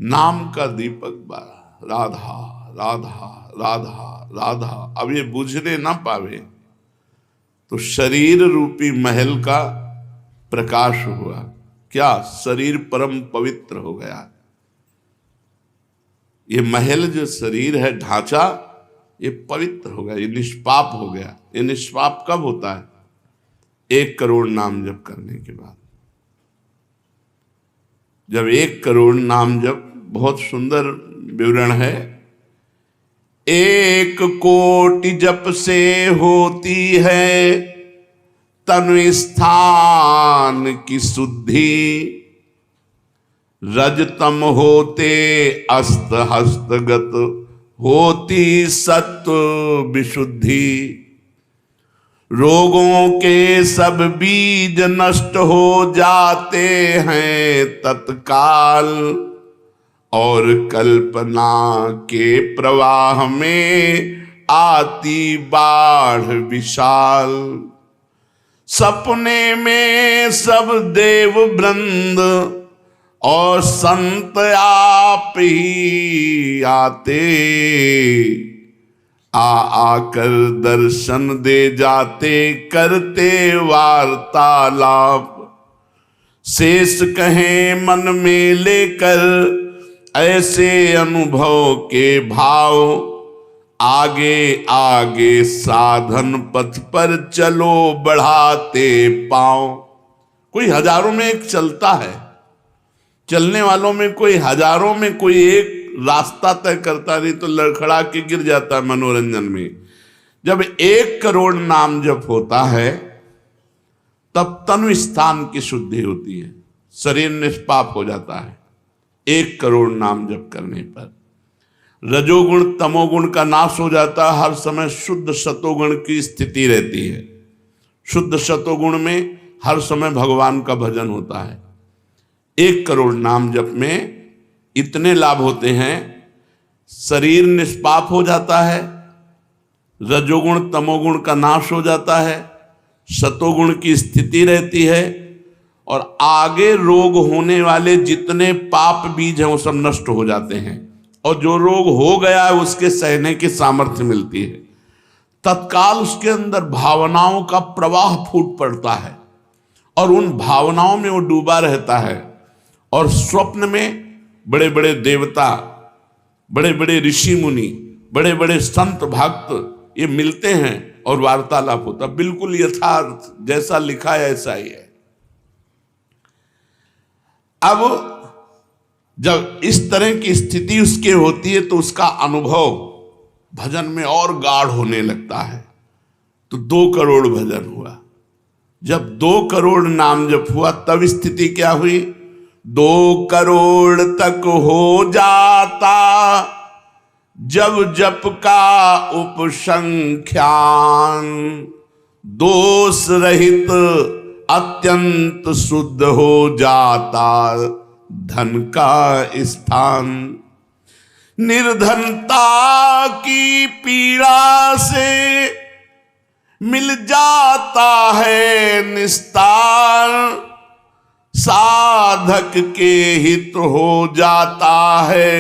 नाम का दीपक बारा, राधा राधा राधा राधा। अब ये बुझने ना पावे तो शरीर रूपी महल का प्रकाश हुआ। क्या? शरीर परम पवित्र हो गया। ये महल जो शरीर है, ढांचा, ये पवित्र हो गया, ये निष्पाप हो गया। ये निष्पाप कब होता है? 1 करोड़ नाम जप करने के बाद। जब 1 करोड़ नाम जप, बहुत सुंदर विवरण है, 1 कोटि जप से होती है तनु स्थान की शुद्धि, रजतम होते अस्त हस्तगत होती सत्व विशुद्धि। रोगों के सब बीज नष्ट हो जाते हैं तत्काल, और कल्पना के प्रवाह में आती बाढ़ विशाल। सपने में सब देव वृंद और संत आप ही आते, आकर दर्शन दे जाते, करते वार्तालाप। शेष कहें मन में लेकर ऐसे अनुभव के भाव, आगे आगे साधन पथ पर चलो बढ़ाते पांव। कोई हजारों में एक चलता है, चलने वालों में कोई हजारों में कोई एक रास्ता तय करता, नहीं तो लड़खड़ा के गिर जाता है मनोरंजन में। जब 1 करोड़ नाम जप होता है तब तनु स्थान की शुद्धि होती है, शरीर निष्पाप हो जाता है 1 करोड़ नाम जप करने पर। रजोगुण तमोगुण का नाश हो जाता है, हर समय शुद्ध सतोगुण की स्थिति रहती है। शुद्ध सतोगुण में हर समय भगवान का भजन होता है। 1 करोड़ नाम जप में इतने लाभ होते हैं, शरीर निष्पाप हो जाता है, रजोगुण तमोगुण का नाश हो जाता है, सतोगुण की स्थिति रहती है, और आगे रोग होने वाले जितने पाप बीज हैं वो सब नष्ट हो जाते हैं, और जो रोग हो गया है उसके सहने की सामर्थ्य मिलती है। तत्काल उसके अंदर भावनाओं का प्रवाह फूट पड़ता है और उन भावनाओं में वो डूबा रहता है। और स्वप्न में बड़े बड़े देवता, बड़े बड़े ऋषि मुनि, बड़े बड़े संत भक्त ये मिलते हैं और वार्तालाप होता, बिल्कुल यथार्थ जैसा लिखा है ऐसा ही है। अब जब इस तरह की स्थिति उसके होती है तो उसका अनुभव भजन में और गाढ़ होने लगता है। तो 2 करोड़ भजन हुआ। जब 2 करोड़ नाम जप हुआ तब स्थिति क्या हुई? 2 करोड़ तक हो जाता जब जप का उपसंख्यान, दोष रहित अत्यंत शुद्ध हो जाता धन का स्थान। निर्धनता की पीड़ा से मिल जाता है निस्तार, साधक के हित हो जाता है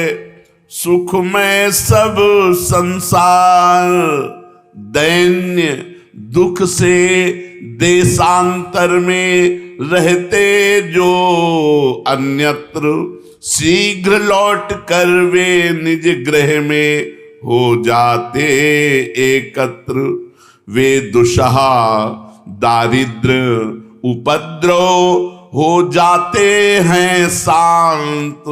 सुखमय सब संसार। दैन्य दुख से देशांतर में रहते जो अन्यत्र, शीघ्र लौट कर वे निज गृह में हो जाते एकत्र। वे दुषहा दारिद्र उपद्रव हो जाते हैं शांत,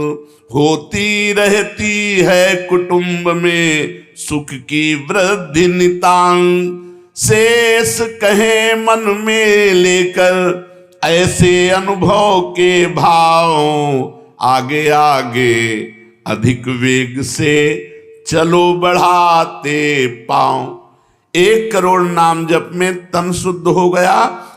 होती रहती है कुटुंब में सुख की वृद्धि नितांत। शेष कहे मन में लेकर ऐसे अनुभव के भाव, आगे आगे अधिक वेग से चलो बढ़ाते पांव। 1 करोड़ नाम जप में तन शुद्ध हो गया,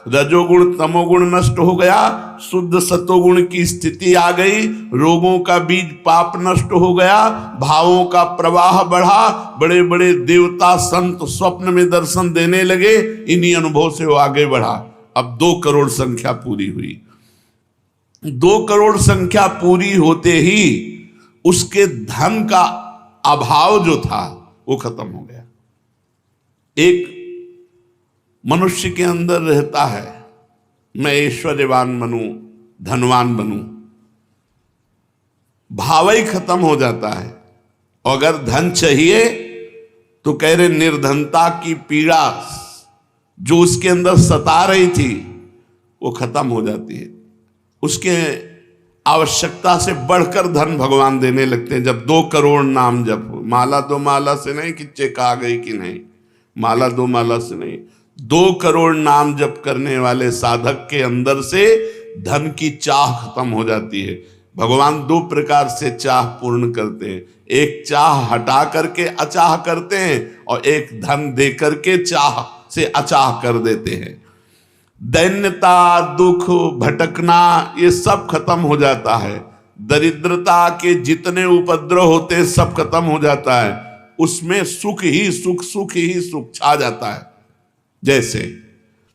रजोगुण तमोगुण नष्ट हो गया, शुद्ध सतोगुण की स्थिति आ गई, रोगों का बीज पाप नष्ट हो गया, भावों का प्रवाह बढ़ा, बड़े बड़े देवता संत स्वप्न में दर्शन देने लगे। इन्हीं अनुभव से वो आगे बढ़ा। अब 2 करोड़ संख्या पूरी हुई। 2 करोड़ संख्या पूरी होते ही उसके धन का अभाव जो था वो खत्म हो गया। एक मनुष्य के अंदर रहता है, मैं ऐश्वर्यवान बनूं, धनवान बनूं, भाव ही खत्म हो जाता है। अगर धन चाहिए तो कह रहे निर्धनता की पीड़ा जो उसके अंदर सता रही थी वो खत्म हो जाती है। उसके आवश्यकता से बढ़कर धन भगवान देने लगते हैं। जब 2 करोड़ नाम जप, माला 2 माला से नहीं कि चेक आ गई कि नहीं, माला 2 माला से नहीं, 2 करोड़ नाम जप करने वाले साधक के अंदर से धन की चाह खत्म हो जाती है। भगवान 2 प्रकार से चाह पूर्ण करते हैं, एक चाह हटा करके अचाह करते हैं और एक धन दे करके चाह से अचाह कर देते हैं। दैन्यता, दुख, भटकना ये सब खत्म हो जाता है। दरिद्रता के जितने उपद्रव होते हैं सब खत्म हो जाता है। उसमें सुख ही सुख, सुख ही सुख छा जाता है। जैसे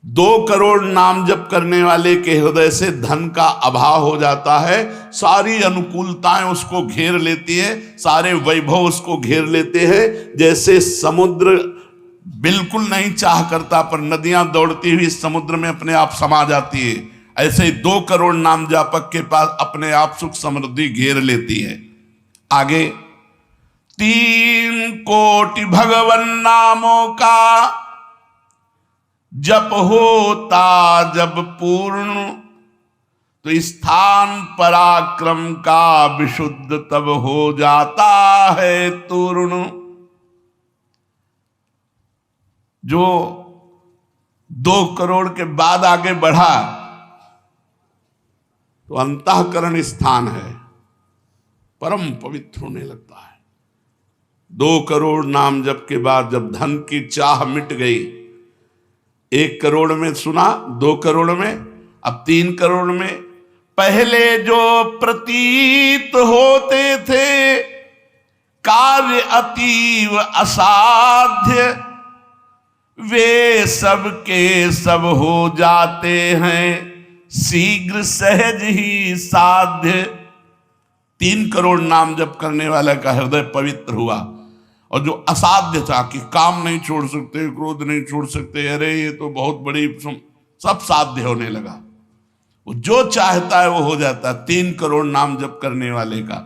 2 करोड़ नाम जप करने वाले के हृदय से धन का अभाव हो जाता है, सारी अनुकूलताएं उसको घेर लेती है, सारे वैभव उसको घेर लेते हैं। जैसे समुद्र बिल्कुल नहीं चाह करता पर नदियां दौड़ती हुई समुद्र में अपने आप समा जाती है, ऐसे ही 2 करोड़ नाम जापक के पास अपने आप सुख समृद्धि घेर लेती है। आगे 3 कोटि भगवन नामों का जप होता जब पूर्ण, तो स्थान पराक्रम का विशुद्ध तब हो जाता है तूर्ण। जो 2 करोड़ के बाद आगे बढ़ा तो अंतःकरण स्थान है, परम पवित्र होने लगता है। 2 करोड़ नाम जप के बाद जब धन की चाह मिट गई, 1 करोड़ में सुना, 2 करोड़ में, अब 3 करोड़ में। पहले जो प्रतीत होते थे कार्य अतीव असाध्य, वे सब के सब हो जाते हैं शीघ्र सहज ही साध्य। 3 करोड़ नाम जप करने वाला का हृदय पवित्र हुआ, और जो असाध्य था कि काम नहीं छोड़ सकते, क्रोध नहीं छोड़ सकते, अरे ये तो बहुत बड़ी, सब साध्य होने लगा। वो जो चाहता है वो हो जाता है। 3 करोड़ नाम जप करने वाले का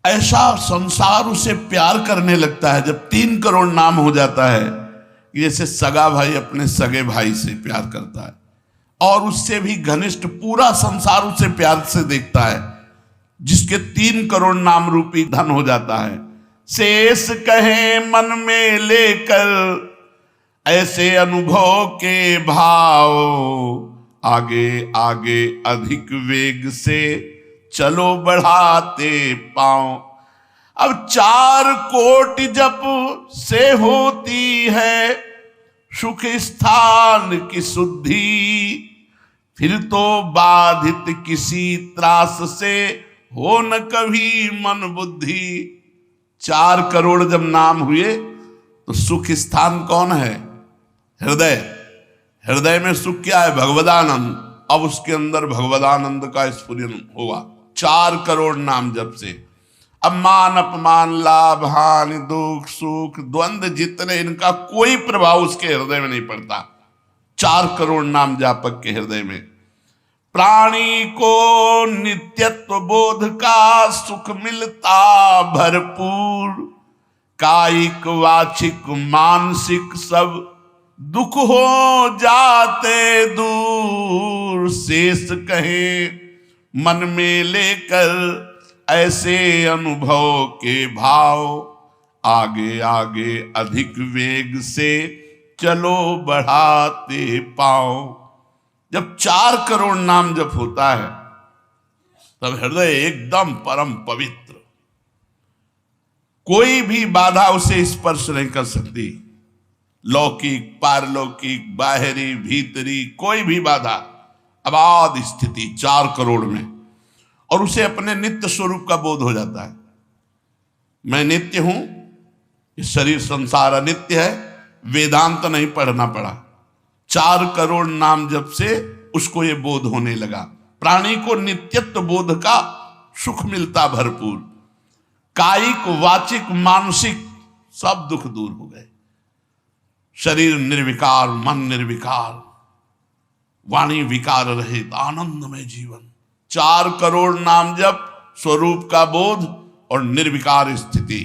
ऐसा संसार उसे प्यार करने लगता है जब 3 करोड़ नाम हो जाता है, जैसे सगा भाई अपने सगे भाई से प्यार करता है, और उससे भी घनिष्ठ पूरा संसार उसे प्यार से देखता है, जिसके 3 करोड़ नाम रूपी धन हो जाता है। शेष कहे मन में लेकर ऐसे अनुभव के भाव, आगे आगे अधिक वेग से चलो बढ़ाते पांव। अब 4 कोटि जप से होती है सुख स्थान की शुद्धि, फिर तो बाधित किसी त्रास से हो न कभी मन बुद्धि। 4 करोड़ जब नाम हुए तो सुख स्थान कौन है? हृदय। हृदय में सुख क्या है? भगवदानंद। अब उसके अंदर भगवदानंद का स्फुरन होगा 4 करोड़ नाम जप से। अब मान अपमान, लाभ हानि, दुख सुख, द्वंद्व जितने, इनका कोई प्रभाव उसके हृदय में नहीं पड़ता 4 करोड़ नाम जापक के हृदय में। प्राणी को नित्यत्व बोध का सुख मिलता भरपूर, कायिक वाचिक मानसिक सब दुख हो जाते दूर। शेष कहे मन में लेकर ऐसे अनुभव के भाव, आगे आगे अधिक वेग से चलो बढ़ाते पाओ। जब 4 करोड़ नाम जप होता है तब हृदय एकदम परम पवित्र, कोई भी बाधा उसे स्पर्श नहीं कर सकती। लौकिक, पारलौकिक, बाहरी, भीतरी, कोई भी बाधा, अबाध स्थिति 4 करोड़ में। और उसे अपने नित्य स्वरूप का बोध हो जाता है। मैं नित्य हूं, ये शरीर संसार अनित्य है। वेदांत नहीं पढ़ना पड़ा, 4 करोड़ नाम जप से उसको ये बोध होने लगा। प्राणी को नित्यत्व बोध का सुख मिलता भरपूर, कायिक वाचिक मानसिक सब दुख दूर हो गए। शरीर निर्विकार, मन निर्विकार, वाणी विकार रहित, आनंदमय जीवन। 4 करोड़ नाम जप, स्वरूप का बोध और निर्विकार स्थिति।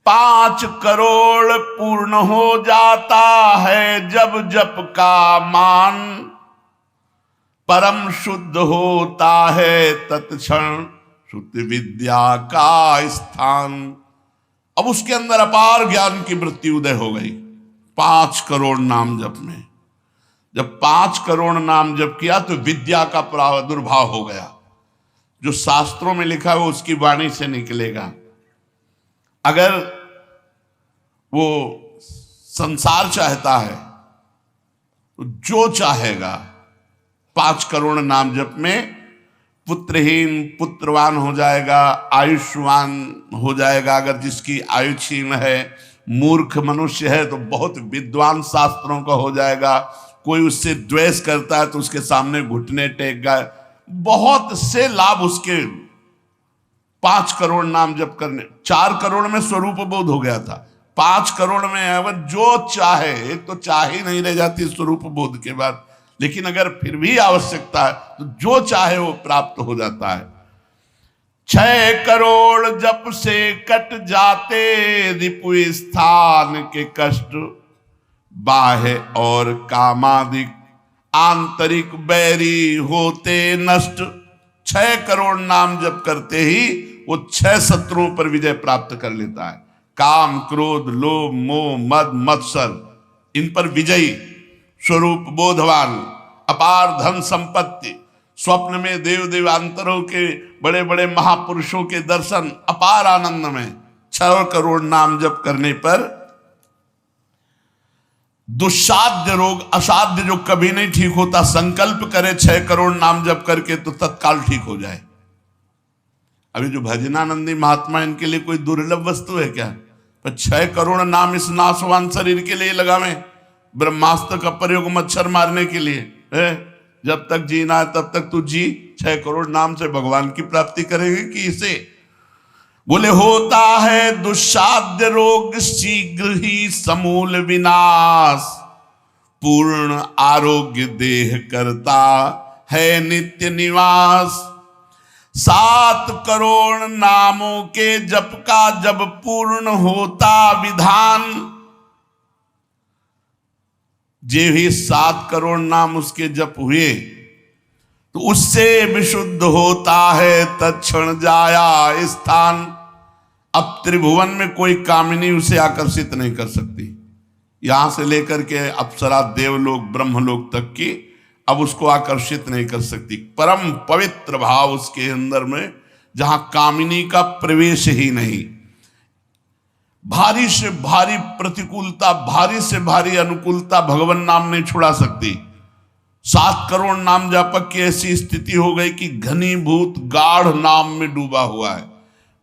5 करोड़ पूर्ण हो जाता है जब जप का मान, परम शुद्ध होता है तत्क्षण शुद्ध विद्या का स्थान। अब उसके अंदर अपार ज्ञान की वृत्ति उदय हो गई 5 करोड़ नाम जप में। जब 5 करोड़ नाम जप किया तो विद्या का प्रादुर्भाव हो गया। जो शास्त्रों में लिखा है वो उसकी वाणी से निकलेगा। अगर वो संसार चाहता है तो जो चाहेगा 5 करोड़ नाम जप में पुत्रहीन पुत्रवान हो जाएगा, आयुष्मान हो जाएगा। अगर जिसकी आयु क्षीण है, मूर्ख मनुष्य है तो बहुत विद्वान शास्त्रों का हो जाएगा। कोई उससे द्वेष करता है तो उसके सामने घुटने टेक गए। बहुत से लाभ उसके 5 करोड़ नाम जप करने। 4 करोड़ में स्वरूप बोध हो गया था, 5 करोड़ में अगर जो चाहे, एक तो चाह ही नहीं रह जाती स्वरूप बोध के बाद, लेकिन अगर फिर भी आवश्यकता है तो जो चाहे वो प्राप्त हो जाता है। 6 करोड़ जप से कट जाते रिपु स्थान के कष्ट, बाह्य और कामादिक आंतरिक बैरी होते नष्ट। 6 करोड़ नाम जप करते ही वो 6 शत्रुओं पर विजय प्राप्त कर लेता है। काम, क्रोध, लोभ, मोह, मद, मत्सर, इन पर विजयी, स्वरूप बोधवान, अपार धन संपत्ति, स्वप्न में देव देवांतरों के बड़े बड़े महापुरुषों के दर्शन, अपार आनंद में। 6 करोड़ नाम जप करने पर दुस्साध्य रोग, असाध्य जो कभी नहीं ठीक होता, संकल्प करे 6 करोड़ नाम जप करके तो तत्काल ठीक हो जाए। अभी जो भजनानंदी महात्मा, इनके लिए कोई दुर्लभ वस्तु है क्या? पर 6 करोड़ नाम इस नाशवान शरीर के लिए लगावे। ब्रह्मास्त्र का प्रयोग मच्छर मारने के लिए है। जब तक जीना है तब तक तू जी। 6 करोड़ नाम से भगवान की प्राप्ति करेंगे कि इसे? बोले होता है दुस्साध्य रोग शीघ्र ही समूल विनाश, पूर्ण आरोग्य देह करता है नित्य निवास। 7 करोड़ नामों के जप का जब पूर्ण होता विधान, जे भी 7 करोड़ नाम उसके जप हुए तो उससे विशुद्ध होता है तत्क्षण जाया स्थान। अब त्रिभुवन में कोई कामिनी उसे आकर्षित नहीं कर सकती। यहां से लेकर के अप्सरा, देवलोक, ब्रह्मलोक तक की अब उसको आकर्षित नहीं कर सकती। परम पवित्र भाव उसके अंदर में, जहां कामिनी का प्रवेश ही नहीं। भारी से भारी प्रतिकूलता, भारी से भारी अनुकूलता भगवान नाम नहीं छुड़ा सकती। 7 करोड़ नाम जापक की ऐसी स्थिति हो गई कि घनीभूत गाढ़ नाम में डूबा हुआ है।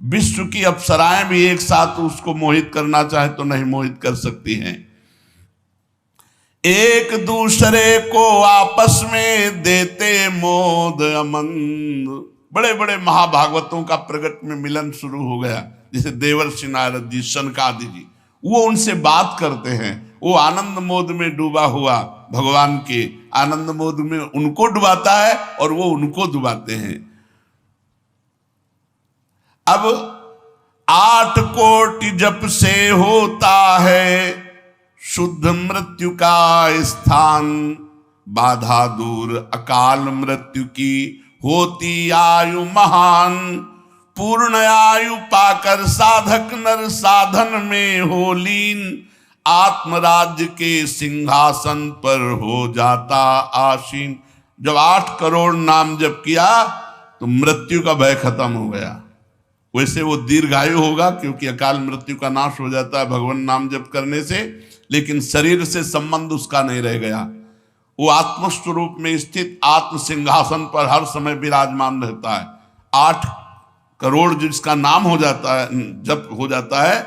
विश्व की अप्सराएं भी एक साथ उसको मोहित करना चाहे तो नहीं मोहित कर सकती हैं। एक दूसरे को आपस में देते मोद अमंद। बड़े बड़े महाभागवतों का प्रगट में मिलन शुरू हो गया। जैसे देवर्षि नारद जी, शनकादि जी, वो उनसे बात करते हैं। वो आनंद मोद में डूबा हुआ भगवान के आनंद मोद में उनको डुबाता है और वो उनको डुबाते हैं। अब 8 कोटि जप से होता है शुद्ध मृत्यु का स्थान, बाधा दूर अकाल मृत्यु की होती आयु महान। पूर्ण आयु पाकर साधक नर साधन में हो लीन, आत्मराज्य के सिंहासन पर हो जाता आसीन। जब 8 करोड़ नाम जप किया तो मृत्यु का भय खत्म हो गया। वैसे वो दीर्घायु होगा क्योंकि अकाल मृत्यु का नाश हो जाता है भगवान नाम जप करने से, लेकिन शरीर से संबंध उसका नहीं रह गया। वो आत्मस्वरूप में स्थित आत्म सिंहासन पर हर समय विराजमान रहता है। 8 करोड़ जिसका नाम हो जाता है, जप हो जाता है,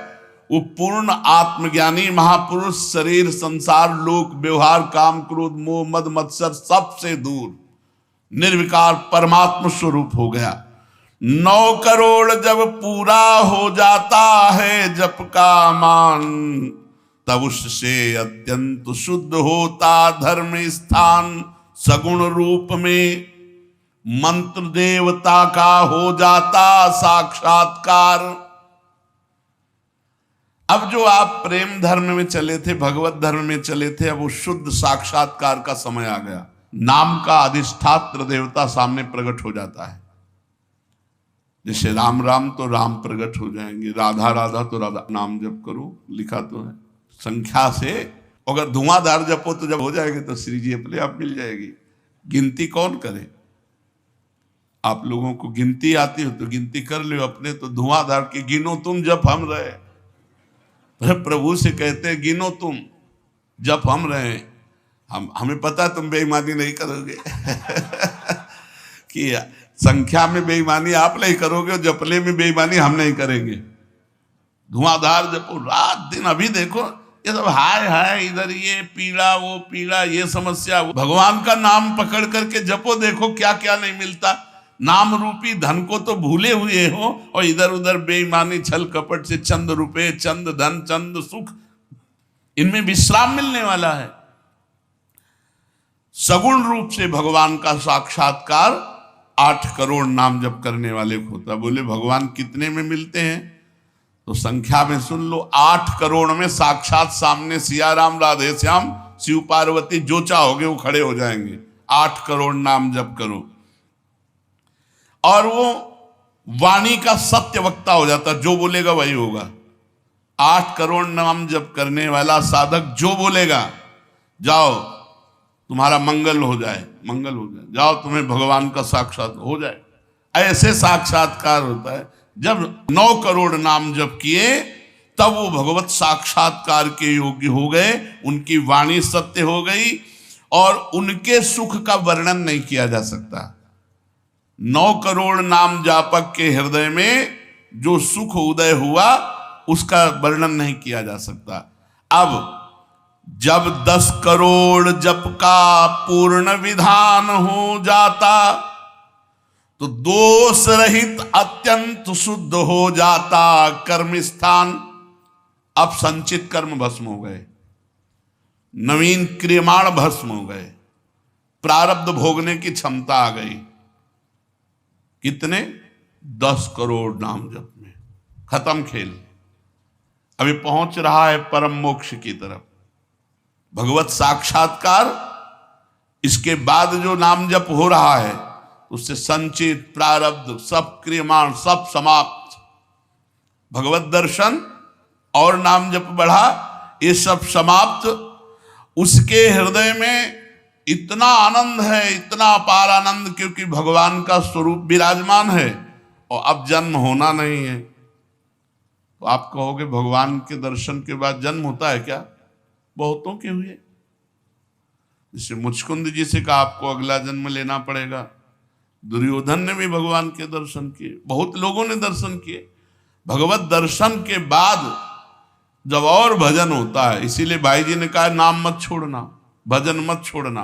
वो पूर्ण आत्मज्ञानी महापुरुष, शरीर संसार लोक व्यवहार काम क्रोध मोह मद मत्सर सबसे दूर, निर्विकार परमात्म स्वरूप हो गया। 9 करोड़ जब पूरा हो जाता है जप का मान, तब उससे अत्यंत शुद्ध होता धर्म स्थान। सगुण रूप में मंत्र देवता का हो जाता साक्षात्कार। अब जो आप प्रेम धर्म में चले थे, भगवत धर्म में चले थे, अब वो शुद्ध साक्षात्कार का समय आ गया। नाम का अधिष्ठात्र देवता सामने प्रकट हो जाता है। जैसे राम राम तो राम प्रकट हो जाएंगे, राधा राधा तो राधा। नाम जप करो, लिखा तो है संख्या से। अगर धुआंधार जपो तो जब हो जाएगी तो श्री जी अपने आप मिल जाएगी। गिनती कौन करे? आप लोगों को गिनती आती हो तो गिनती कर लो अपने। तो धुआंधार के गिनो तुम जप हम रहे। प्रभु से कहते हैं गिनो तुम जप हम रहे। हमें पता तुम बेईमानी नहीं करोगे कि संख्या में बेईमानी आप नहीं करोगे और जपले में बेईमानी हम नहीं करेंगे। धुआंधार जपो रात दिन। अभी देखो ये सब हाय हाय, इधर ये पीड़ा वो पीड़ा, ये समस्या। भगवान का नाम पकड़ करके जपो, देखो क्या क्या नहीं मिलता। नाम रूपी धन को तो भूले हुए हो और इधर उधर बेईमानी छल कपट से चंद रुपए, चंद धन, चंद सुख, इनमें विश्राम मिलने वाला है। सगुण रूप से भगवान का साक्षात्कार 8 करोड़ नाम जप करने वाले को होता। बोले भगवान कितने में मिलते हैं? तो संख्या में सुन लो, 8 करोड़ में साक्षात सामने सिया राम, राधे श्याम, शिव पार्वती, जो चाहोगे वो खड़े हो जाएंगे। 8 करोड़ नाम जप करो और वो वाणी का सत्य वक्ता हो जाता। जो बोलेगा वही होगा। 8 करोड़ नाम जप करने वाला साधक जो बोलेगा, जाओ तुम्हारा मंगल हो जाए, मंगल हो जाए, जाओ तुम्हें भगवान का साक्षात हो जाए। ऐसे साक्षात्कार होता है। जब 9 करोड़ नाम जप किए तब वो भगवत साक्षात्कार के योग्य हो गए। उनकी वाणी सत्य हो गई और उनके सुख का वर्णन नहीं किया जा सकता। 9 करोड़ नाम जापक के हृदय में जो सुख उदय हुआ उसका वर्णन नहीं किया जा सकता। अब जब 10 करोड़ जप का पूर्ण विधान हो जाता तो दोष रहित अत्यंत शुद्ध हो जाता कर्म स्थान। अब संचित कर्म भस्म हो गए, नवीन क्रियमाण भस्म हो गए, प्रारब्ध भोगने की क्षमता आ गई। कितने? 10 करोड़ नाम जप में खत्म खेल। अभी पहुंच रहा है परम मोक्ष की तरफ, भगवत साक्षात्कार। इसके बाद जो नाम जप हो रहा है उससे संचित प्रारब्ध सब क्रियमाण सब समाप्त। भगवत दर्शन और नाम जप बढ़ा, ये सब समाप्त। उसके हृदय में इतना आनंद है, इतना अपार आनंद, क्योंकि भगवान का स्वरूप विराजमान है और अब जन्म होना नहीं है। तो आप कहोगे भगवान के दर्शन के बाद जन्म होता है क्या? बहुतों के हुए। जैसे मुचकुंद जी से कहा आपको अगला जन्म लेना पड़ेगा। दुर्योधन ने भी भगवान के दर्शन किए, बहुत लोगों ने दर्शन किए। भगवत दर्शन के बाद जब और भजन होता है, इसीलिए भाई जी ने कहा नाम मत छोड़ना, भजन मत छोड़ना।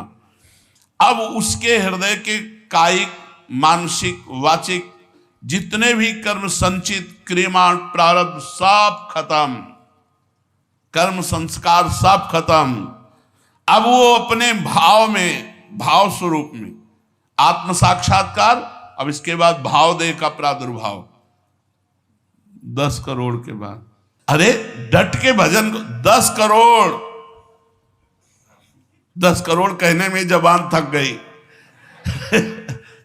अब उसके हृदय के कायिक, मानसिक, वाचिक जितने भी कर्म संचित क्रियमाण प्रारब्ध सब खत्म, कर्म संस्कार सब खत्म। अब वो अपने भाव में, भाव स्वरूप में आत्म साक्षात्कार। अब इसके बाद भाव देह का प्रादुर्भाव 10 करोड़ के बाद। अरे डट के भजन को 10 करोड़, 10 करोड़ कहने में जबान थक गई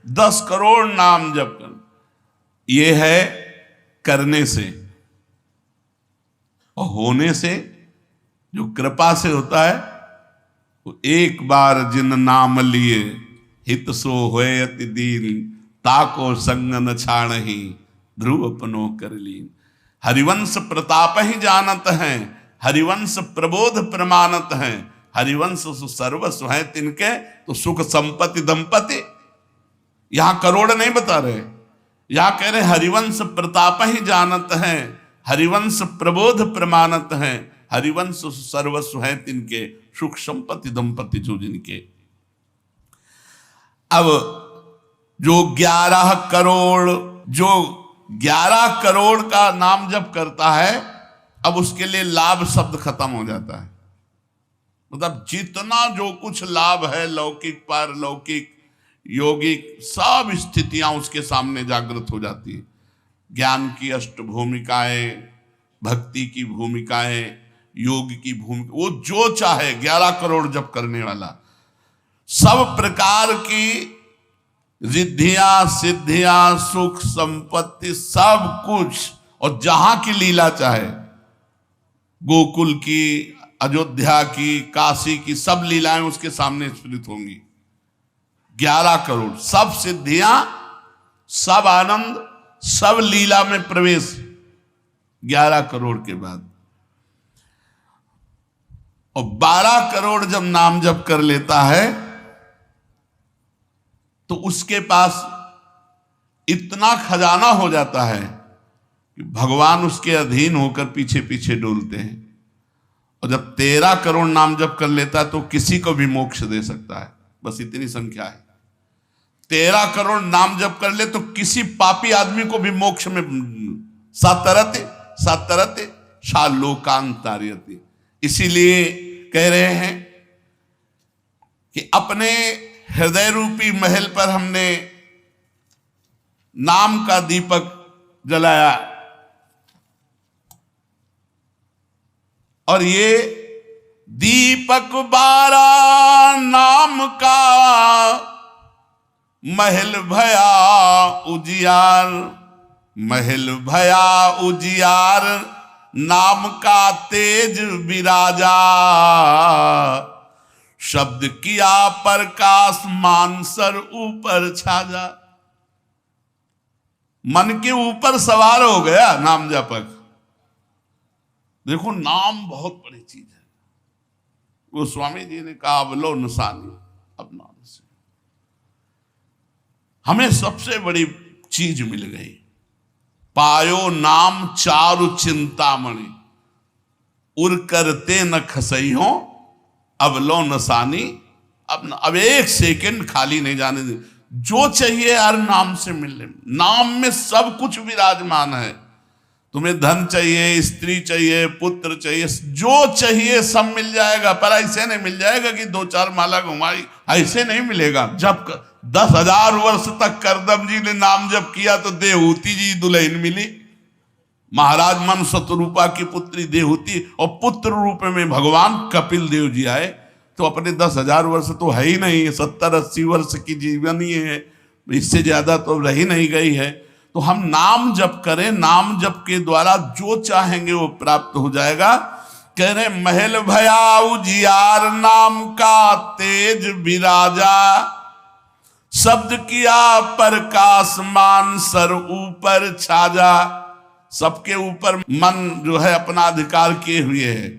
10 करोड़ नाम जप कर, ये है करने से। और होने से, जो कृपा से होता है, वो एक बार जिन नाम लिए हित सो होए अति दीन, ताको संग न छाणहि ध्रुव अपनो कर लीन। हरिवंश प्रताप ही जानत हैं, हरिवंश प्रबोध प्रमाणत हैं, हरिवंश सर्वस्व है तिनके, तो सुख संपत्ति दंपति। यहां करोड़ नहीं बता रहे, यहां कह रहे हरिवंश प्रताप ही जानत हैं, हरिवंश प्रबोध प्रमाणत हैं, हरिवंश सर्वस्व है तिनके, सुख संपत्ति दंपति जो जिनके। अब जो 11 करोड़, जो 11 करोड़ का नाम जप करता है, अब उसके लिए लाभ शब्द खत्म हो जाता है। मतलब जितना जो कुछ लाभ है, लौकिक पारलौकिक योगिक, सब स्थितियां उसके सामने जागृत हो जाती है। ज्ञान की अष्ट भूमिकाएं, भक्ति की भूमिकाएं, योग की भूमिका, वो जो चाहे 11 करोड़ जप करने वाला, सब प्रकार की रिद्धियां सिद्धियां सुख संपत्ति सब कुछ, और जहां की लीला चाहे, गोकुल की, अयोध्या की, काशी की, सब लीलाएं उसके सामने स्फुरित होंगी। 11 करोड़, सब सिद्धियां, सब आनंद, सब लीला में प्रवेश 11 करोड़ के बाद। और 12 करोड़ जब नाम जप कर लेता है तो उसके पास इतना खजाना हो जाता है कि भगवान उसके अधीन होकर पीछे पीछे डोलते हैं। और जब 13 करोड़ नाम जप कर लेता है तो किसी को भी मोक्ष दे सकता है, बस इतनी संख्या है। 13 करोड़ नाम जप कर ले तो किसी पापी आदमी को भी मोक्ष में सातरते सातरते शालोकांतार्यते। इसीलिए कह रहे हैं कि अपने हृदय रूपी महल पर हमने नाम का दीपक जलाया, और ये दीपक 12 नाम का महल भया उजियार, महल भया उजियार, नाम का तेज विराजा, शब्द किया प्रकाश मानसर ऊपर छाजा। मन के ऊपर सवार हो गया नाम जपक। देखो नाम बहुत बड़ी चीज है। गोस्वामी जी ने कहा अवलो नसानी, अब नाम से हमें सबसे बड़ी चीज मिल गई। पायो नाम चारु चिंतामणि, उर करते न खसई हो, अब लो नसानी। अब एक सेकंड खाली नहीं जाने दे। जो चाहिए हर नाम से मिलने, नाम में सब कुछ विराजमान है। तुम्हें धन चाहिए, स्त्री चाहिए, पुत्र चाहिए, जो चाहिए सब मिल जाएगा। पर ऐसे नहीं मिल जाएगा कि 2-4 माला घुमाई, ऐसे नहीं मिलेगा। जब 10,000 वर्ष तक करदम जी ने नाम जप किया तो देहूति जी दुल्हन मिली। महाराज मन शतरूपा की पुत्री देहूति, और पुत्र रूप में भगवान कपिल देव जी आए। तो अपने 10,000 वर्ष तो है ही नहीं, 70-80 वर्ष की जीवनी है, इससे ज्यादा तो रही नहीं गई है। तो हम नाम जप करें, नाम जप के द्वारा जो चाहेंगे वो प्राप्त हो जाएगा। कह रहे महल भया उजियार, नाम का तेज विराजा, शब्द किया प्रकाश मान सर ऊपर छाजा। सबके ऊपर मन जो है अपना अधिकार किए हुए है,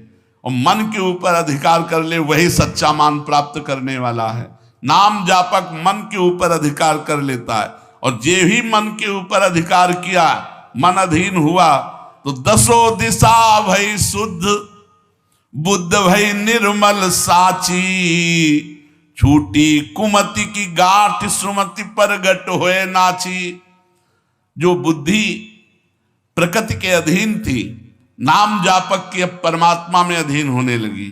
और मन के ऊपर अधिकार कर ले वही सच्चा मान प्राप्त करने वाला है। नाम जापक मन के ऊपर अधिकार कर लेता है, और जे ही मन के ऊपर अधिकार किया, मन अधीन हुआ, तो 10 दिशा भई शुद्ध, बुद्ध भई निर्मल साची, छूटी कुमति की गांठ सुमति प्रगट होए नाची। जो बुद्धि प्रकृति के अधीन थी, नाम जापक की अब परमात्मा में अधीन होने लगी।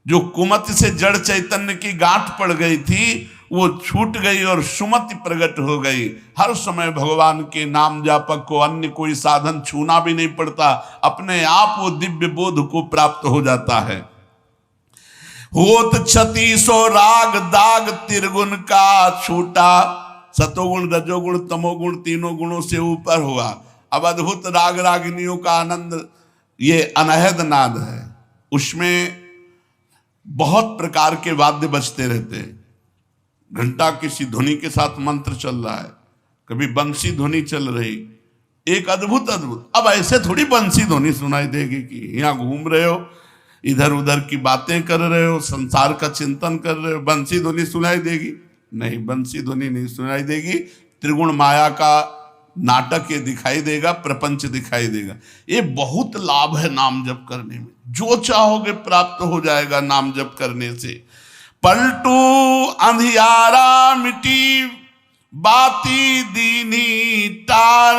जो कुमति से जड़ चैतन्य की गांठ पड़ गई थी वो छूट गई और सुमति प्रकट हो गई। हर समय भगवान के नाम जापक को अन्य कोई साधन छूना भी नहीं पड़ता, अपने आप वो दिव्य बोध को प्राप्त हो जाता है। होत 3600 राग दाग त्रिगुण का छूटा, सतोगुण रजोगुण तमोगुण तीनों गुणों से ऊपर हुआ। अब अद्भुत राग रागिनियों का आनंद ये अनहद नाद है। उसमें बहुत प्रकार के वाद्य बजते रहते हैं। घंटा किसी ध्वनि के साथ मंत्र चल रहा है, कभी बंसी ध्वनि चल रही, एक अद्भुत अद्भुत। अब ऐसे थोड़ी बंसी ध्वनि सुनाई देगी कि यहाँ घूम रहे हो, इधर उधर की बातें कर रहे हो, संसार का चिंतन कर रहे हो, बंसी ध्वनि सुनाई देगी? नहीं, बंसी ध्वनि नहीं सुनाई देगी। त्रिगुण माया का नाटक ये दिखाई देगा, प्रपंच दिखाई देगा। ये बहुत लाभ है नाम जप करने में। जो चाहोगे प्राप्त हो जाएगा नाम जप करने से। पलटू अंधियारा मिटी बाती दीनी टार,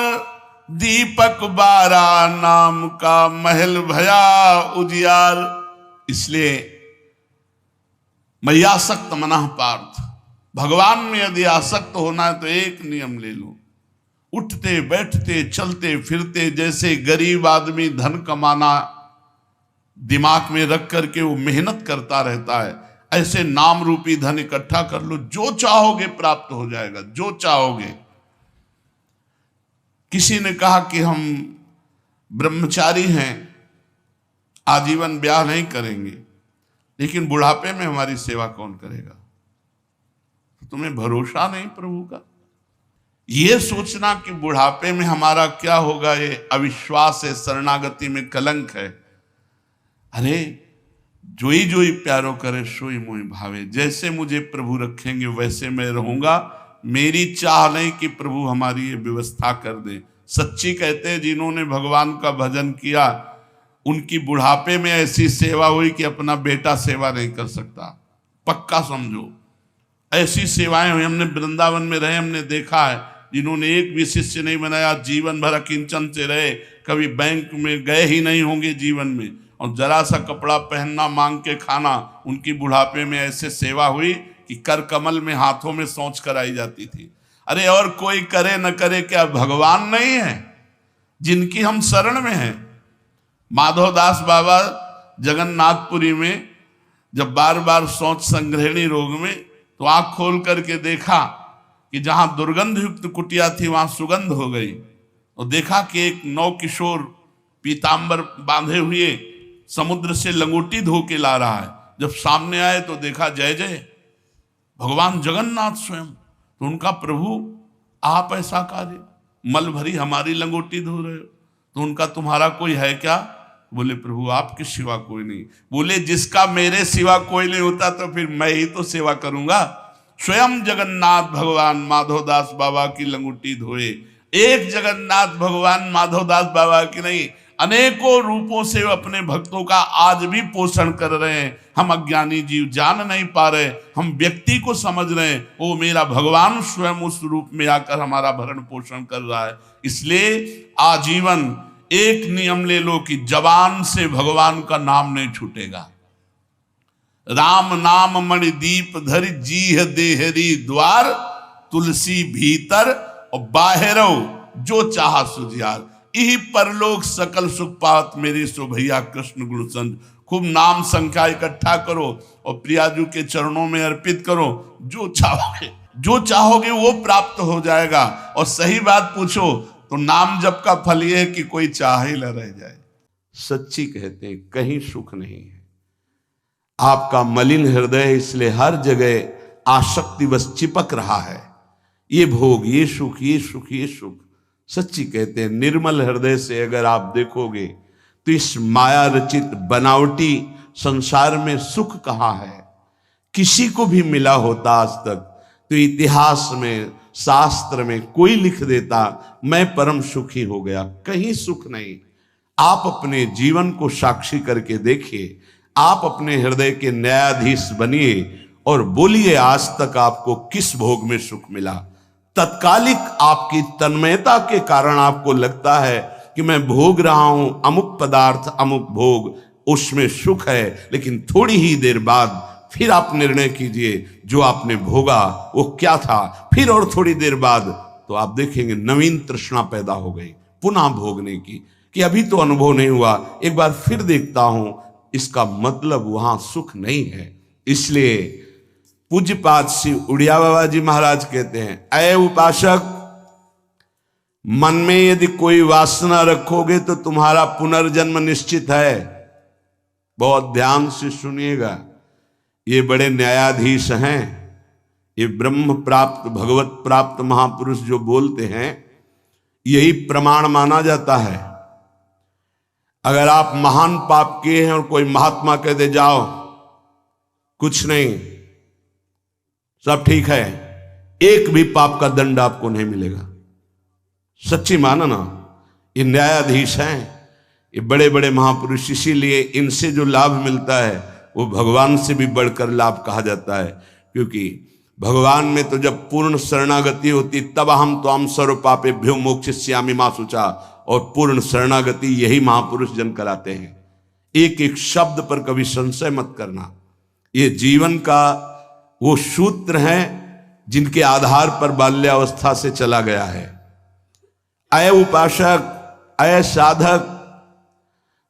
दीपक बारा नाम का महल भया उजियार। इसलिए मय्यासक्त मनः पार्थ, भगवान में यदि आसक्त होना है तो एक नियम ले लो, उठते बैठते चलते फिरते जैसे गरीब आदमी धन कमाना दिमाग में रख करके वो मेहनत करता रहता है, ऐसे नाम रूपी धन इकट्ठा कर लो, जो चाहोगे प्राप्त हो जाएगा, जो चाहोगे। किसी ने कहा कि हम ब्रह्मचारी हैं, आजीवन ब्याह नहीं करेंगे, लेकिन बुढ़ापे में हमारी सेवा कौन करेगा? तो तुम्हें भरोसा नहीं प्रभु का। ये सोचना कि बुढ़ापे में हमारा क्या होगा, ये अविश्वास है, शरणागति में कलंक है। अरे जोई जोई प्यारो करे सोई मोहि भावे, जैसे मुझे प्रभु रखेंगे वैसे मैं रहूंगा। मेरी चाह नहीं कि प्रभु हमारी ये व्यवस्था कर दे। सच्ची कहते हैं जिन्होंने भगवान का भजन किया उनकी बुढ़ापे में ऐसी सेवा हुई कि अपना बेटा सेवा नहीं कर सकता। पक्का समझो, ऐसी सेवाएं हुई। हमने वृंदावन में रहे, हमने देखा है जिन्होंने एक भी शिष्य नहीं बनाया, जीवन भर किंचन से रहे, कभी बैंक में गए ही नहीं होंगे जीवन में, और जरा सा कपड़ा पहनना मांग के खाना। उनकी बुढ़ापे में ऐसे सेवा हुई कि कर कमल में हाथों में सोच कराई जाती थी। अरे और कोई करे न करे, क्या भगवान नहीं है जिनकी हम शरण में हैं? माधवदास बाबा जगन्नाथपुरी में जब बार बार सोच संग्रहणी रोग में, तो आंख खोल करके देखा कि जहां दुर्गंध युक्त कुटिया थी वहां सुगंध हो गई, और देखा कि एक नौ किशोर पीतांबर बांधे हुए समुद्र से लंगोटी धो के ला रहा है। जब सामने आए तो देखा जय जय भगवान जगन्नाथ स्वयं। तो उनका प्रभु आप ऐसा कार्य, मल भरी हमारी लंगोटी धो रहे हो, तो उनका तुम्हारा कोई है क्या? बोले प्रभु आपके सिवा कोई नहीं। बोले जिसका मेरे सिवा कोई नहीं होता तो फिर मैं ही तो सेवा करूंगा। स्वयं जगन्नाथ भगवान माधवदास बाबा की लंगोटी धोए। एक जगन्नाथ भगवान माधवदास बाबा की नहीं, अनेकों रूपों से अपने भक्तों का आज भी पोषण कर रहे हैं। हम अज्ञानी जीव जान नहीं पा रहे, हम व्यक्ति को समझ रहे हैं, वो मेरा भगवान स्वयं उस रूप में आकर हमारा भरण पोषण कर रहा है। इसलिए आजीवन एक नियम ले लो कि जबान से भगवान का नाम नहीं छूटेगा। राम नाम मणि दीप धरि जीह देहरी द्वार, तुलसी भीतर और बाहरो जो चाहा सुजियार। यही परलोक सकल सुख पात मेरे सो भैया कृष्ण गुण संग। खूब नाम संख्या इकट्ठा करो और प्रियाजू के चरणों में अर्पित करो। जो चाहोगे वो प्राप्त हो जाएगा। और सही बात पूछो तो नाम जप का फल ये है कि कोई चाह ही न रह जाए। सच्ची कहते हैं कहीं सुख नहीं है। आपका मलिन हृदय इसलिए हर जगह आसक्ति बस चिपक रहा है। ये भोग, ये सुख, ये सुख, ये सुख। सच्ची कहते हैं निर्मल हृदय से अगर आप देखोगे तो इस माया रचित बनावटी संसार में सुख कहाँ है? किसी को भी मिला होता आज तक तो इतिहास में, शास्त्र में कोई लिख देता मैं परम सुखी हो गया। कहीं सुख नहीं। आप अपने जीवन को साक्षी करके देखिए। आप अपने हृदय के न्यायाधीश बनिए और बोलिए आज तक आपको किस भोग में सुख मिला। तत्कालिक आपकी तन्मयता के कारण आपको लगता है कि मैं भोग रहा हूं अमुक पदार्थ, अमुक भोग, उसमें सुख है। लेकिन थोड़ी ही देर बाद फिर आप निर्णय कीजिए जो आपने भोगा वो क्या था। फिर और थोड़ी देर बाद तो आप देखेंगे नवीन तृष्णा पैदा हो गई पुनः भोगने की, कि अभी तो अनुभव नहीं हुआ, एक बार फिर देखता हूं। इसका मतलब वहां सुख नहीं है। इसलिए पूज्यपाद श्री उड़िया बाबा जी महाराज कहते हैं, अय उपासक, मन में यदि कोई वासना रखोगे तो तुम्हारा पुनर्जन्म निश्चित है। बहुत ध्यान से सुनिएगा। ये बड़े न्यायाधीश हैं, ये ब्रह्म प्राप्त भगवत प्राप्त महापुरुष जो बोलते हैं यही प्रमाण माना जाता है। अगर आप महान पाप किए हैं और कोई महात्मा कह दे जाओ कुछ नहीं सब ठीक है, एक भी पाप का दंड आपको नहीं मिलेगा। सच्ची मानना, ये न्यायाधीश हैं, ये बड़े बड़े महापुरुष। इसीलिए इनसे जो लाभ मिलता है वो भगवान से भी बढ़कर लाभ कहा जाता है। क्योंकि भगवान में तो जब पूर्ण शरणागति होती तब हम त्वाम सर्व पापेभ्यो मोक्षयिष्यामि मा शुचा, और पूर्ण शरणागति यही महापुरुष जन कराते हैं। एक एक शब्द पर कभी संशय मत करना। ये जीवन का वो सूत्र है जिनके आधार पर बाल्यावस्था से चला गया है। अय उपासक, अय साधक,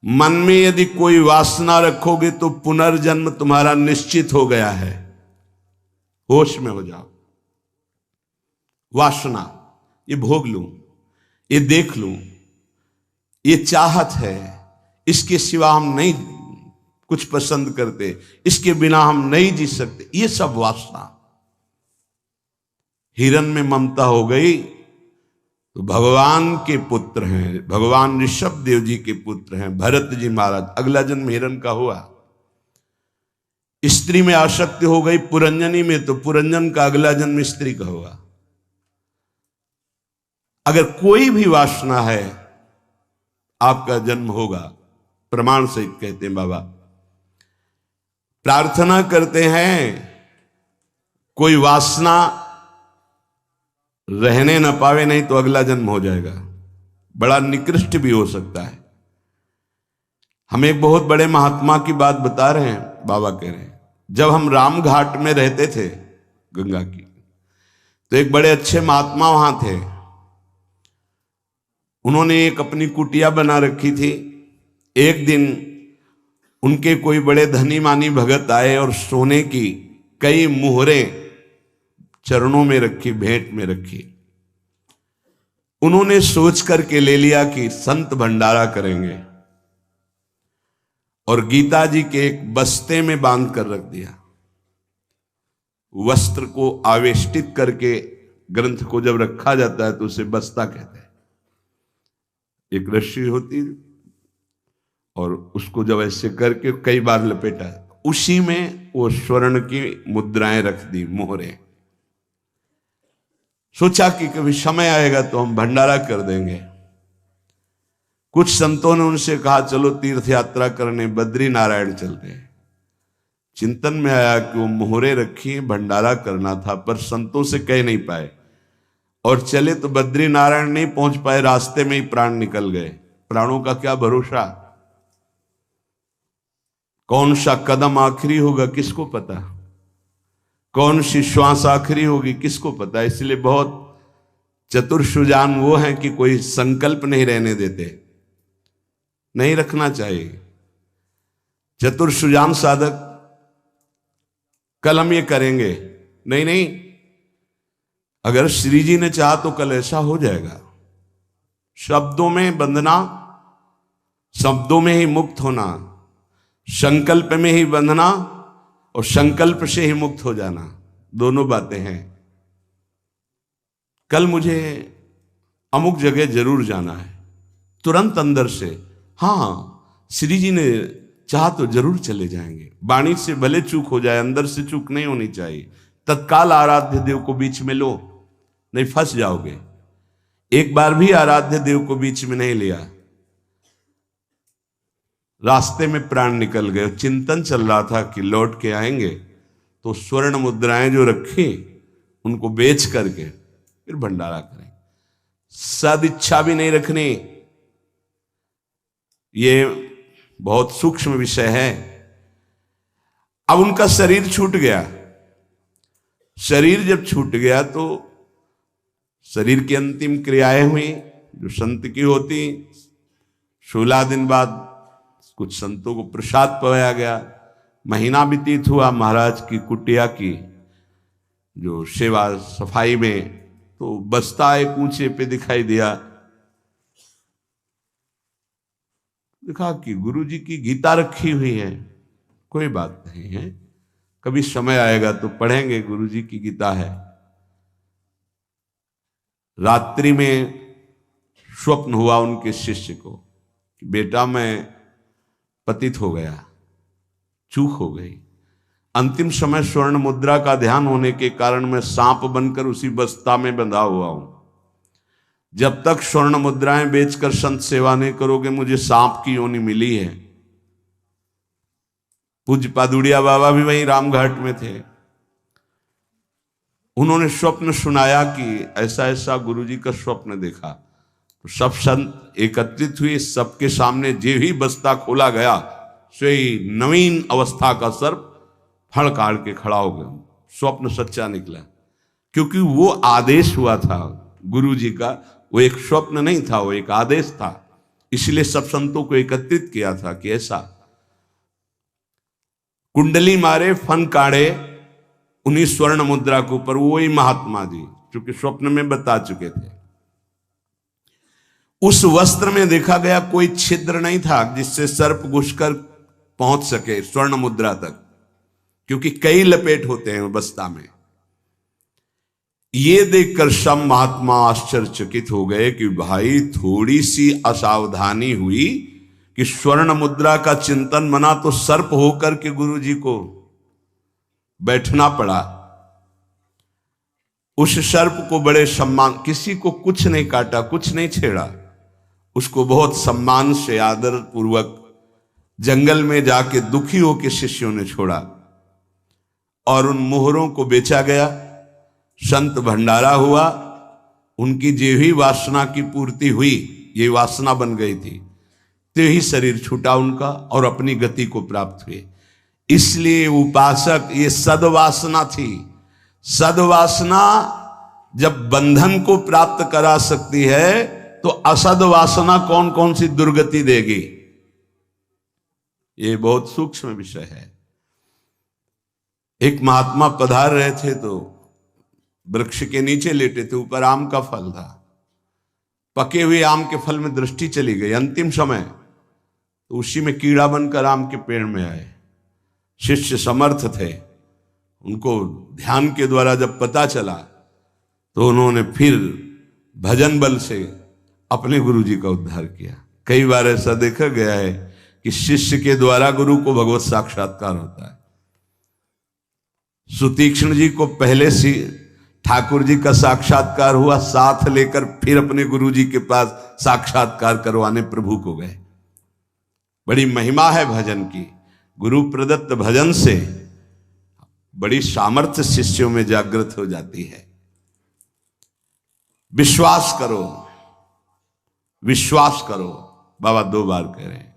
मन में यदि कोई वासना रखोगे तो पुनर्जन्म तुम्हारा निश्चित हो गया है। होश में हो जाओ। वासना, ये भोग लूं, ये देख लूं, ये चाहत है, इसके सिवा हम नहीं कुछ पसंद करते, इसके बिना हम नहीं जी सकते, ये सब वासना। हिरण में ममता हो गई तो भगवान के पुत्र हैं, भगवान ऋषभ देव जी के पुत्र हैं भरत जी महाराज, अगला जन्म हिरण का हुआ। स्त्री में आसक्ति हो गई पुरंजनी में, तो पुरंजन का अगला जन्म स्त्री का हुआ। अगर कोई भी वासना है आपका जन्म होगा, प्रमाण सहित कहते हैं बाबा। प्रार्थना करते हैं कोई वासना रहने न पावे, नहीं तो अगला जन्म हो जाएगा, बड़ा निकृष्ट भी हो सकता है। हम एक बहुत बड़े महात्मा की बात बता रहे हैं। बाबा कह रहे हैं जब हम राम घाट में रहते थे गंगा की, तो एक बड़े अच्छे महात्मा वहां थे। उन्होंने एक अपनी कुटिया बना रखी थी। एक दिन उनके कोई बड़े धनी मानी भगत आए और सोने की कई मुहरें चरणों में रखी, भेंट में रखी। उन्होंने सोच करके ले लिया कि संत भंडारा करेंगे, और गीता जी के एक बस्ते में बांध कर रख दिया। वस्त्र को आवेष्टित करके ग्रंथ को जब रखा जाता है तो उसे बस्ता कहते हैं। एक रस्सी होती और उसको जब ऐसे करके कई बार लपेटा, उसी में वो स्वर्ण की मुद्राएं रख दी, मोहरें। सोचा कि कभी समय आएगा तो हम भंडारा कर देंगे। कुछ संतों ने उनसे कहा चलो तीर्थ यात्रा करने बद्री नारायण चलते हैं। चिंतन में आया कि वो मोहरे रखी, भंडारा करना था, पर संतों से कह नहीं पाए और चले तो बद्री नारायण नहीं पहुंच पाए, रास्ते में ही प्राण निकल गए। प्राणों का क्या भरोसा, कौन सा कदम आखिरी होगा किसको पता, कौन सी श्वास आखिरी होगी किसको पता। इसलिए बहुत चतुर सुजान वो हैं कि कोई संकल्प नहीं रहने देते, नहीं रखना चाहिए। चतुर सुजान साधक कल हम ये करेंगे, नहीं नहीं, अगर श्री जी ने चाहा तो कल ऐसा हो जाएगा। शब्दों में बंधना, शब्दों में ही मुक्त होना, संकल्प में ही बंधना और संकल्प से ही मुक्त हो जाना, दोनों बातें हैं। कल मुझे अमुक जगह जरूर जाना है, तुरंत अंदर से हाँ श्री जी ने चाहा तो जरूर चले जाएंगे। वाणी से भले चूक हो जाए, अंदर से चूक नहीं होनी चाहिए। तत्काल आराध्य देव को बीच में लो, नहीं फंस जाओगे। एक बार भी आराध्य देव को बीच में नहीं लिया, रास्ते में प्राण निकल गए। चिंतन चल रहा था कि लौट के आएंगे, तो स्वर्ण मुद्राएं जो रखी उनको बेच करके फिर भंडारा करें। सदिच्छा भी नहीं रखनी, ये बहुत सूक्ष्म विषय है। अब उनका शरीर छूट गया। शरीर जब छूट गया तो शरीर की अंतिम क्रियाएं हुई जो संत की होती। 16 दिन बाद कुछ संतों को प्रसाद पवाया गया। महीना व्यतीत हुआ महाराज की कुटिया की जो सेवा सफाई में, तो बस्ता एक ऊंचे पे दिखाई दिया। देखा कि गुरु जी की गीता रखी हुई है। कोई बात नहीं है, कभी समय आएगा तो पढ़ेंगे, गुरु जी की गीता है। रात्रि में स्वप्न हुआ उनके शिष्य को कि बेटा मैं पतित हो गया, चूक हो गई। अंतिम समय स्वर्ण मुद्रा का ध्यान होने के कारण मैं सांप बनकर उसी बस्ता में बंधा हुआ हूं। जब तक स्वर्ण मुद्राएं बेचकर संत सेवा नहीं करोगे, मुझे सांप की योनि मिली है। पूज्य पादुड़िया बाबा भी वहीं रामघाट में थे। उन्होंने स्वप्न सुनाया कि ऐसा ऐसा गुरुजी का स्वप्न देखा। तो सब संत एकत्रित हुए, सबके सामने जे ही बस्ता खोला गया सोई नवीन अवस्था का सर्प फड़ काट के खड़ा हो गया। स्वप्न सच्चा निकला, क्योंकि वो आदेश हुआ था गुरुजी का, वो एक स्वप्न नहीं था, वो एक आदेश था। इसलिए सब संतों को एकत्रित किया था कि ऐसा कुंडली मारे, फन काढ़े उन्हीं स्वर्ण मुद्रा के ऊपर, वही महात्मा जी क्योंकि स्वप्न में बता चुके थे। उस वस्त्र में देखा गया कोई छिद्र नहीं था जिससे सर्प घुसकर पहुंच सके स्वर्ण मुद्रा तक, क्योंकि कई लपेट होते हैं बस्ता में। ये देखकर सब महात्मा आश्चर्यचकित हो गए कि भाई थोड़ी सी असावधानी हुई कि स्वर्ण मुद्रा का चिंतन बना तो सर्प होकर के गुरु जी को बैठना पड़ा। उस सर्प को बड़े सम्मान, किसी को कुछ नहीं काटा, कुछ नहीं छेड़ा, उसको बहुत सम्मान से आदर पूर्वक जंगल में जाके दुखी होकर शिष्यों ने छोड़ा और उन मोहरों को बेचा गया। संत भंडारा हुआ, उनकी जो ही वासना की पूर्ति हुई, ये वासना बन गई थी, तो ही शरीर छूटा उनका और अपनी गति को प्राप्त हुए। इसलिए उपासक, ये सद्वासना थी। सद्वासना जब बंधन को प्राप्त करा सकती है तो असद वासना कौन कौन सी दुर्गति देगी, ये बहुत सूक्ष्म विषय है। एक महात्मा पधार रहे थे तो वृक्ष के नीचे लेटे थे, ऊपर आम का फल था। पके हुए आम के फल में दृष्टि चली गई अंतिम समय, तो उसी में कीड़ा बनकर आम के पेड़ में आए। शिष्य समर्थ थे, उनको ध्यान के द्वारा जब पता चला तो उन्होंने फिर भजन बल से अपने गुरु जी का उद्धार किया। कई बार ऐसा देखा गया है कि शिष्य के द्वारा गुरु को भगवत साक्षात्कार होता है। सुतीक्ष्ण जी को पहले से ठाकुर जी का साक्षात्कार हुआ, साथ लेकर फिर अपने गुरु जी के पास साक्षात्कार करवाने प्रभु को गए। बड़ी महिमा है भजन की। गुरु प्रदत्त भजन से बड़ी सामर्थ्य शिष्यों में जागृत हो जाती है। विश्वास करो, विश्वास करो, बाबा 2 बार कह रहे हैं।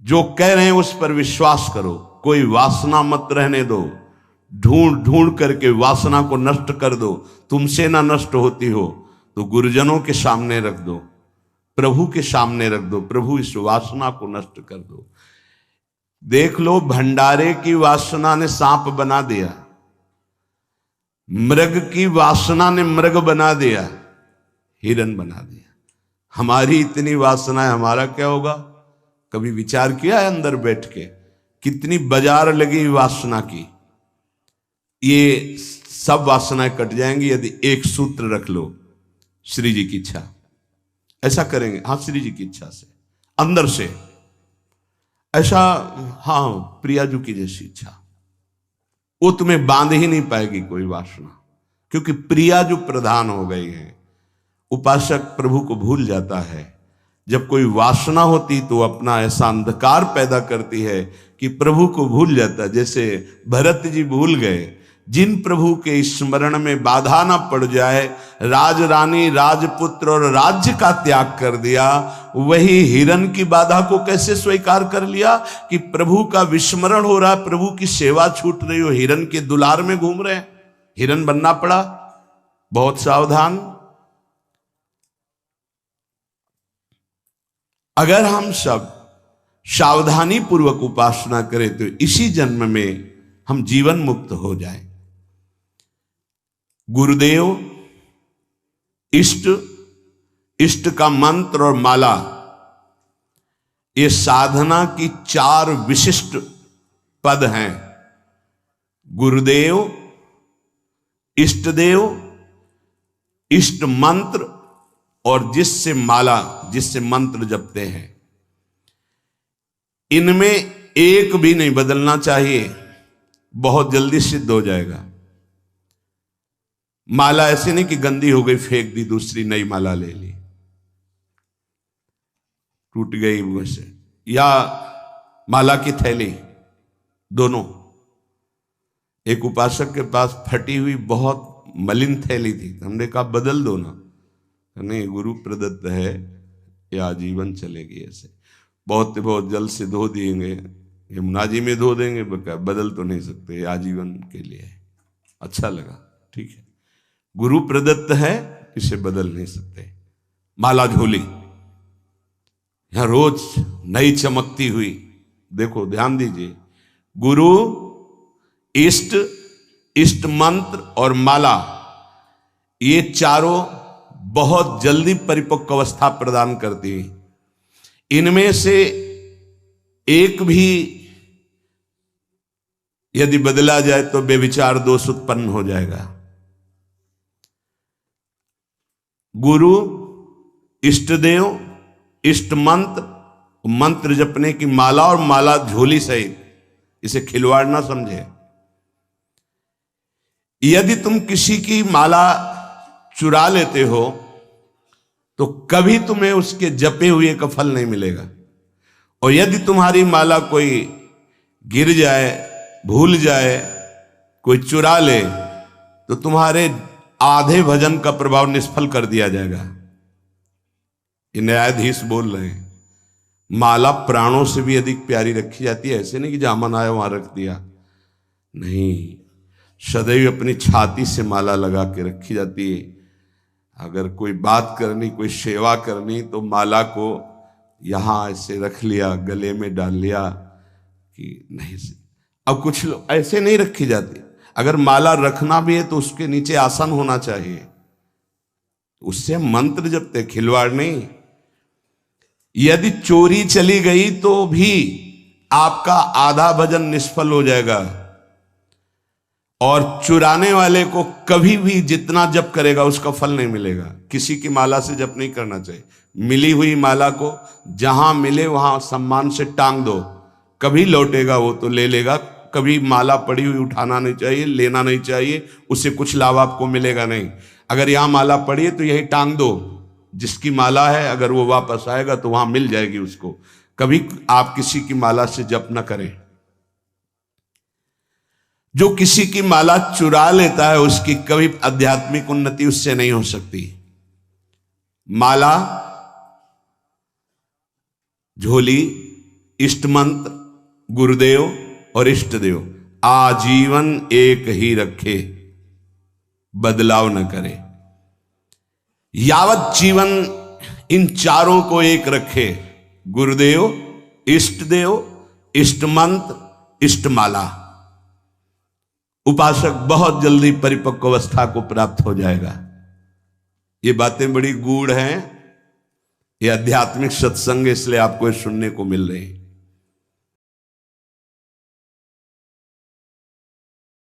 जो कह रहे हैं उस पर विश्वास करो। कोई वासना मत रहने दो, ढूंढ ढूंढ करके वासना को नष्ट कर दो। तुमसे ना नष्ट होती हो तो गुरुजनों के सामने रख दो, प्रभु के सामने रख दो, प्रभु इस वासना को नष्ट कर दो। देख लो, भंडारे की वासना ने सांप बना दिया, मृग की वासना ने मृग बना दिया, हिरन बना दिया। हमारी इतनी वासना है, हमारा क्या होगा? कभी विचार किया है अंदर बैठ के कितनी बाजार लगी वासना की? ये सब वासनाएं कट जाएंगी यदि एक सूत्र रख लो, श्री जी की इच्छा। ऐसा करेंगे, हाँ श्री जी की इच्छा से, अंदर से ऐसा, हाँ प्रियाजू की जैसी इच्छा, वो तुम्हें बांध ही नहीं पाएगी कोई वासना, क्योंकि प्रियाजू प्रधान हो गई है। उपासक प्रभु को भूल जाता है। जब कोई वासना होती तो अपना ऐसा अंधकार पैदा करती है कि प्रभु को भूल जाता। जैसे भरत जी भूल गए, जिन प्रभु के स्मरण में बाधा ना पड़ जाए, राज रानी राजपुत्र और राज्य का त्याग कर दिया। वही हिरन की बाधा को कैसे स्वीकार कर लिया कि प्रभु का विस्मरण हो रहा है, प्रभु की सेवा छूट रही हो, हिरन के दुलार में घूम रहे हैं, हिरन बनना पड़ा। बहुत सावधान। अगर हम सब सावधानी पूर्वक उपासना करें तो इसी जन्म में हम जीवन मुक्त हो जाएं। गुरुदेव, इष्ट, इष्ट का मंत्र और माला, ये साधना की 4 विशिष्ट पद हैं। गुरुदेव, इष्टदेव, इष्ट मंत्र और जिससे माला, जिससे मंत्र जपते हैं, इनमें एक भी नहीं बदलना चाहिए, बहुत जल्दी सिद्ध हो जाएगा। माला ऐसे नहीं कि गंदी हो गई फेंक दी, दूसरी नई माला ले ली, टूट गई वैसे, या माला की थैली, दोनों एक उपासक के पास फटी हुई बहुत मलिन थैली थी। हमने कहा बदल दो ना। नहीं, गुरु प्रदत्त है, ये आजीवन चलेगी। ऐसे बहुत जल से धो देंगे, यमुना जी में धो देंगे, बदल तो नहीं सकते, आजीवन के लिए है। अच्छा लगा, ठीक है, गुरु प्रदत्त है, इसे बदल नहीं सकते। माला झोली यहां रोज नई चमकती हुई, देखो ध्यान दीजिए, गुरु, इष्ट मंत्र और माला, ये चारों बहुत जल्दी परिपक्व अवस्था प्रदान करती हैं। इनमें से एक भी यदि बदला जाए तो बेविचार दोष उत्पन्न हो जाएगा। गुरु, इष्ट देव, इष्ट मंत्र, मंत्र जपने की माला और माला झोली सहित, इसे खिलवाड़ ना समझे। यदि तुम किसी की माला चुरा लेते हो तो कभी तुम्हें उसके जपे हुए का फल नहीं मिलेगा। और यदि तुम्हारी माला कोई गिर जाए, भूल जाए, कोई चुरा ले, तो तुम्हारे आधे भजन का प्रभाव निष्फल कर दिया जाएगा। ये न्यायाधीश बोल रहे हैं। माला प्राणों से भी अधिक प्यारी रखी जाती है। ऐसे नहीं कि जहां मन आया वहां रख दिया, नहीं, सदैव अपनी छाती से माला लगा के रखी जाती है। अगर कोई बात करनी, कोई सेवा करनी, तो माला को यहां ऐसे रख लिया, गले में डाल लिया कि नहीं से। अब कुछ लोग ऐसे नहीं रखी जाती। अगर माला रखना भी है तो उसके नीचे आसन होना चाहिए, उससे मंत्र जपते, खिलवाड़ नहीं। यदि चोरी चली गई तो भी आपका आधा भजन निष्फल हो जाएगा। और चुराने वाले को कभी भी जितना जप करेगा उसका फल नहीं मिलेगा। किसी की माला से जप नहीं करना चाहिए। मिली हुई माला को जहां मिले वहां सम्मान से टांग दो, कभी लौटेगा वो तो ले लेगा। कभी माला पड़ी हुई उठाना नहीं चाहिए, लेना नहीं चाहिए, उससे कुछ लाभ आपको मिलेगा नहीं। अगर यहां माला पड़ी है तो यही टांग दो, जिसकी माला है अगर वो वापस आएगा तो वहां मिल जाएगी उसको। कभी आप किसी की माला से जप न करें। जो किसी की माला चुरा लेता है उसकी कभी आध्यात्मिक उन्नति उससे नहीं हो सकती। माला, झोली, इष्ट मंत्र, गुरुदेव और इष्ट देव आजीवन एक ही रखे, बदलाव न करे। यावत जीवन इन चारों को एक रखे, गुरुदेव, इष्ट देव, इष्ट मंत्र, इष्ट माला, उपासक बहुत जल्दी परिपक्व अवस्था को प्राप्त हो जाएगा। ये बातें बड़ी गूढ़ हैं, ये आध्यात्मिक सत्संग, इसलिए आपको सुनने को मिल रही है।